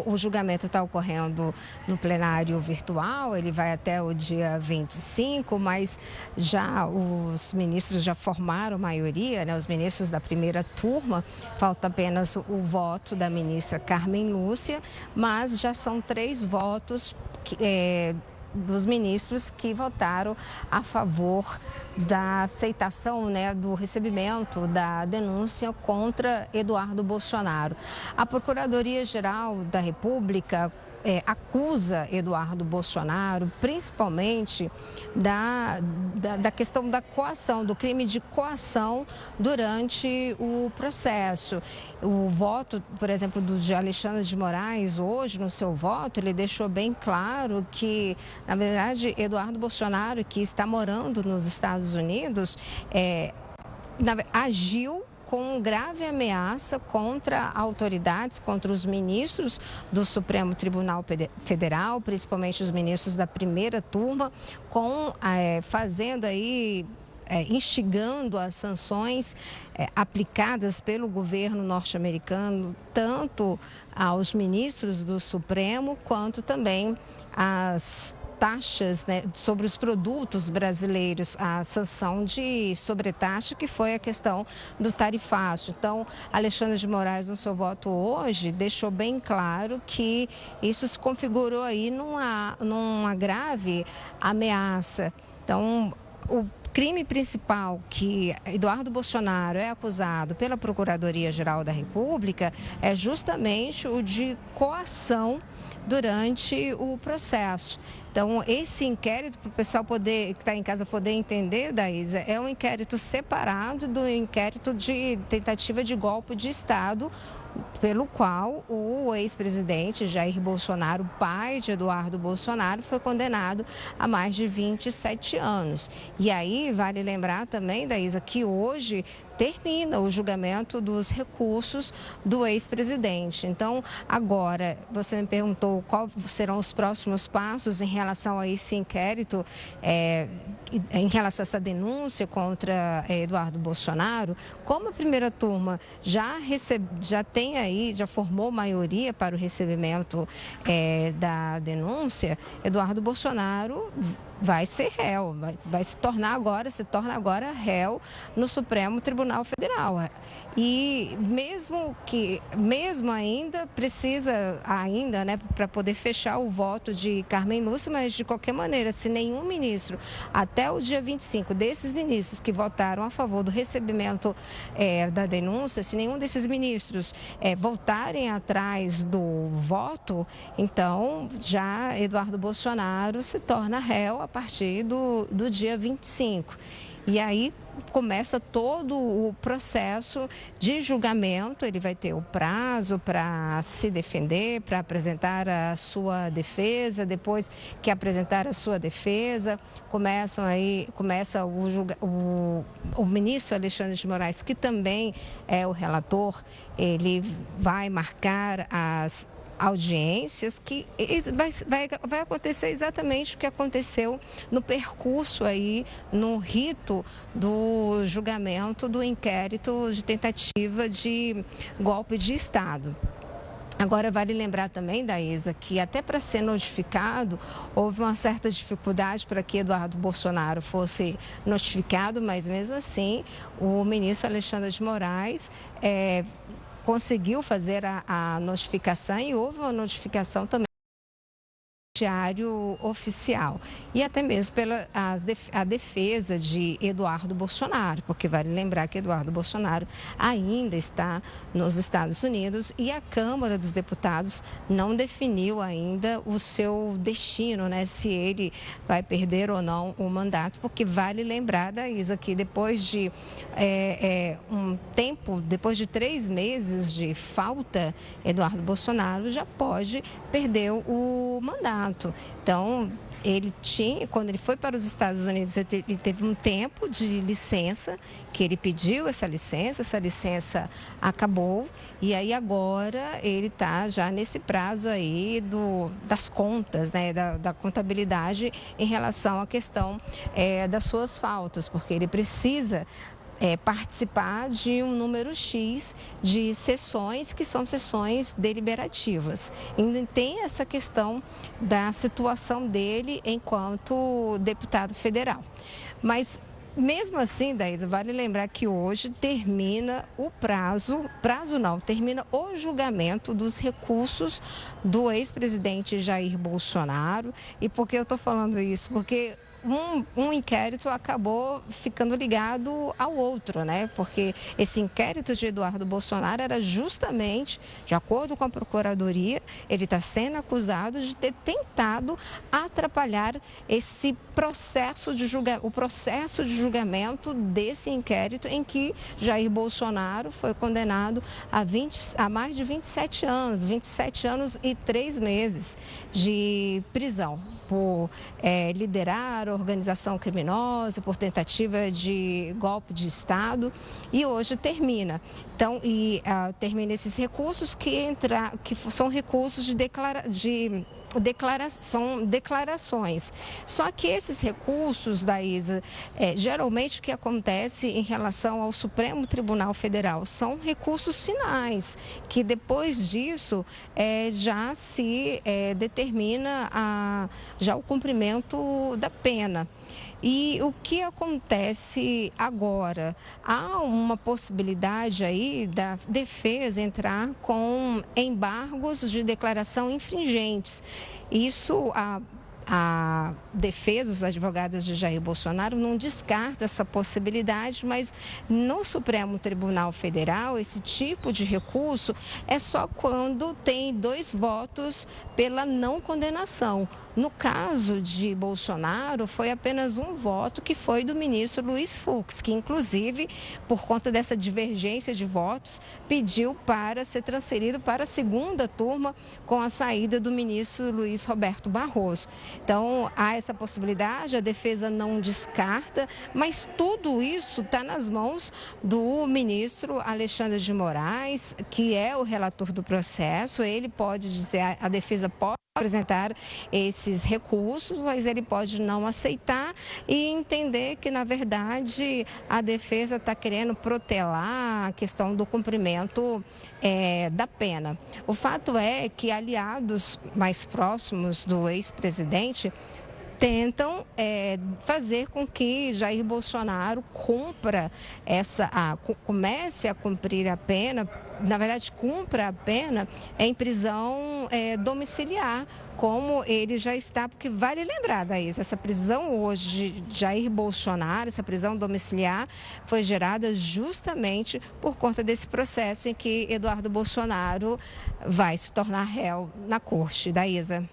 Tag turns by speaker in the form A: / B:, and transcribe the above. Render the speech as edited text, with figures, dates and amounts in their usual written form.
A: O julgamento está ocorrendo no plenário virtual, ele vai até o dia 25, mas já os ministros já formaram maioria, né? Os ministros da primeira turma, falta apenas o voto da ministra Carmen Lúcia, mas já são 3 votos dos ministros que votaram a favor da aceitação, né, do recebimento da denúncia contra Eduardo Bolsonaro. A Procuradoria-Geral da República acusa Eduardo Bolsonaro, principalmente da questão da coação, do crime de coação durante o processo. O voto, por exemplo, de Alexandre de Moraes, hoje, no seu voto, ele deixou bem claro que, na verdade, Eduardo Bolsonaro, que está morando nos Estados Unidos, agiu com grave ameaça contra autoridades, contra os ministros do Supremo Tribunal Federal, principalmente os ministros da primeira turma, fazendo aí, instigando as sanções aplicadas pelo governo norte-americano, tanto aos ministros do Supremo, quanto também às taxas, né, sobre os produtos brasileiros, a sanção de sobretaxa, que foi a questão do tarifaço. Então, Alexandre de Moraes, no seu voto hoje, deixou bem claro que isso se configurou aí numa grave ameaça. Então, o crime principal que Eduardo Bolsonaro é acusado pela Procuradoria-Geral da República é justamente o de coação durante o processo. Então, esse inquérito, para o pessoal que está em casa poder entender, Daísa, é um inquérito separado do inquérito de tentativa de golpe de Estado, pelo qual o ex-presidente Jair Bolsonaro, pai de Eduardo Bolsonaro, foi condenado a mais de 27 anos. E aí, vale lembrar também, Daísa, que hoje termina o julgamento dos recursos do ex-presidente. Então, agora, você me perguntou quais serão os próximos passos em relação a esse inquérito, em relação a essa denúncia contra Eduardo Bolsonaro. Como a primeira turma já formou maioria para o recebimento da denúncia, Eduardo Bolsonaro vai ser réu, se torna agora réu no Supremo Tribunal Federal. E mesmo ainda, precisa ainda, né, para poder fechar o voto de Carmen Lúcia, mas de qualquer maneira, se nenhum ministro, até o dia 25, desses ministros que votaram a favor do recebimento da denúncia, se nenhum desses ministros voltarem atrás do voto, então já Eduardo Bolsonaro se torna réu a partir do dia 25. E aí começa todo o processo de julgamento, ele vai ter o prazo para se defender, para apresentar a sua defesa. Depois que apresentar a sua defesa, começa o ministro Alexandre de Moraes, que também é o relator, ele vai marcar as audiências, que vai acontecer exatamente o que aconteceu no percurso aí, no rito do julgamento do inquérito de tentativa de golpe de Estado. Agora, vale lembrar também, Daísa, que até para ser notificado, houve uma certa dificuldade para que Eduardo Bolsonaro fosse notificado, mas mesmo assim, o ministro Alexandre de Moraes conseguiu fazer a notificação, e houve uma notificação também no Diário Oficial, e até mesmo a defesa de Eduardo Bolsonaro, porque vale lembrar que Eduardo Bolsonaro ainda está nos Estados Unidos e a Câmara dos Deputados não definiu ainda o seu destino, né, se ele vai perder ou não o mandato, porque vale lembrar, Daísa, que depois de depois de 3 meses de falta, Eduardo Bolsonaro já pode perder o mandato. Então, quando ele foi para os Estados Unidos, ele teve um tempo de licença, que ele pediu essa licença acabou, e aí agora ele está já nesse prazo aí das contas, né, da contabilidade em relação à questão das suas faltas, porque ele precisa participar de um número X de sessões que são sessões deliberativas. Ainda tem essa questão da situação dele enquanto deputado federal. Mas mesmo assim, Daísa, vale lembrar que hoje termina o termina o julgamento dos recursos do ex-presidente Jair Bolsonaro. E por que eu estou falando isso? Porque um inquérito acabou ficando ligado ao outro, né? Porque esse inquérito de Eduardo Bolsonaro era justamente, de acordo com a Procuradoria, ele está sendo acusado de ter tentado atrapalhar esse processo de julgamento desse inquérito em que Jair Bolsonaro foi condenado a mais de 27 anos e 3 meses de prisão por liderar organização criminosa, por tentativa de golpe de Estado, e hoje termina. Então, termina esses recursos que são recursos são declarações. Só que esses recursos, Daísa, geralmente o que acontece em relação ao Supremo Tribunal Federal são recursos finais, que depois disso já se determina já o cumprimento da pena. E o que acontece agora? Há uma possibilidade aí da defesa entrar com embargos de declaração infringentes. Isso, a defesa, os advogados de Jair Bolsonaro não descarta essa possibilidade, mas no Supremo Tribunal Federal, esse tipo de recurso é só quando tem 2 votos pela não condenação. No caso de Bolsonaro, foi apenas um voto, que foi do ministro Luiz Fux, que inclusive, por conta dessa divergência de votos, pediu para ser transferido para a segunda turma com a saída do ministro Luiz Roberto Barroso. Então, há essa possibilidade, a defesa não descarta, mas tudo isso está nas mãos do ministro Alexandre de Moraes, que é o relator do processo. Ele pode dizer, a defesa pode apresentar esses recursos, mas ele pode não aceitar e entender que, na verdade, a defesa está querendo protelar a questão do cumprimento da pena. O fato é que aliados mais próximos do ex-presidente tentam fazer com que Jair Bolsonaro comece a cumprir a pena, na verdade, cumpra a pena em prisão domiciliar, como ele já está, porque vale lembrar, Daís, essa prisão hoje de Jair Bolsonaro, essa prisão domiciliar, foi gerada justamente por conta desse processo em que Eduardo Bolsonaro vai se tornar réu na corte, Daísa.